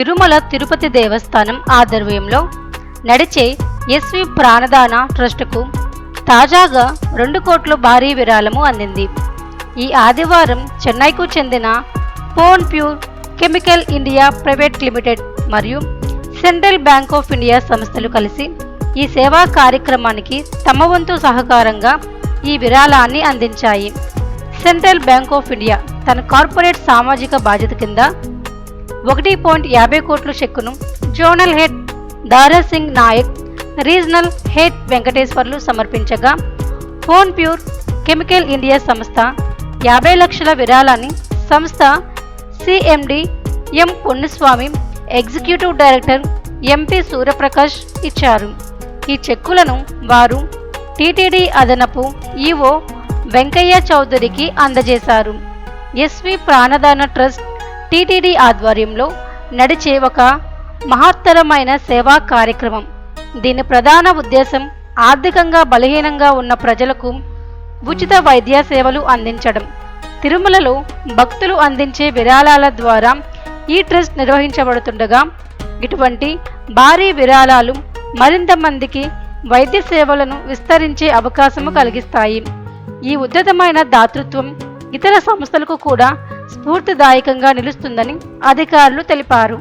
తిరుమల తిరుపతి దేవస్థానం ఆధ్వర్యంలో నడిచే ఎస్వి ప్రాణదాన ట్రస్టుకు తాజాగా 2 కోట్ల భారీ విరాళము అందింది. ఈ ఆదివారం చెన్నైకు చెందిన phone Pure Chemical India private limited మరియు సెంట్రల్ బ్యాంక్ ఆఫ్ ఇండియా సంస్థలు కలిసి ఈ సేవా కార్యక్రమానికి తమ వంతు సహకారంగా ఈ విరాళాన్ని అందించాయి. సెంట్రల్ బ్యాంక్ ఆఫ్ ఇండియా తన కార్పొరేట్ సామాజిక బాధ్యత కింద 1.50 కోట్ల చెక్కును zonal head Dara Singh Nayak, regional head Venkateswarlu సమర్పించగా, పోన్ ప్యూర్ కెమికల్ ఇండియా సంస్థ 50 లక్షల విరాళాన్ని సంస్థ CMD M Ponnuswamy, executive director MP Suryaprakash ఇచ్చారు. ఈ చెక్కులను వారు టీటీడీ అదనపు ఈఓ వెంకయ్య చౌదరికి అందజేశారు. ఎస్వి ప్రాణదాన ట్రస్ట్ టీటీడీ ఆధ్వర్యంలో నడిచే ఒక మహత్తరమైన సేవా కార్యక్రమం. దీని ప్రధాన ఉద్దేశం ఆర్థికంగా బలహీనంగా ఉన్న ప్రజలకు ఉచిత వైద్య సేవలు అందించడం. తిరుమలలో భక్తులు అందించే విరాళాల ద్వారా ఈ ట్రస్ట్ నిర్వహించబడుతుండగా, ఇటువంటి భారీ విరాళాలు మరింత మందికి వైద్య సేవలను విస్తరించే అవకాశము కలిగిస్తాయి. ఈ ఉద్ధతమైన దాతృత్వం ఇతర సంస్థలకు కూడా స్ఫూర్తిదాయకంగా నిలుస్తుందని అధికారులు తెలిపారు.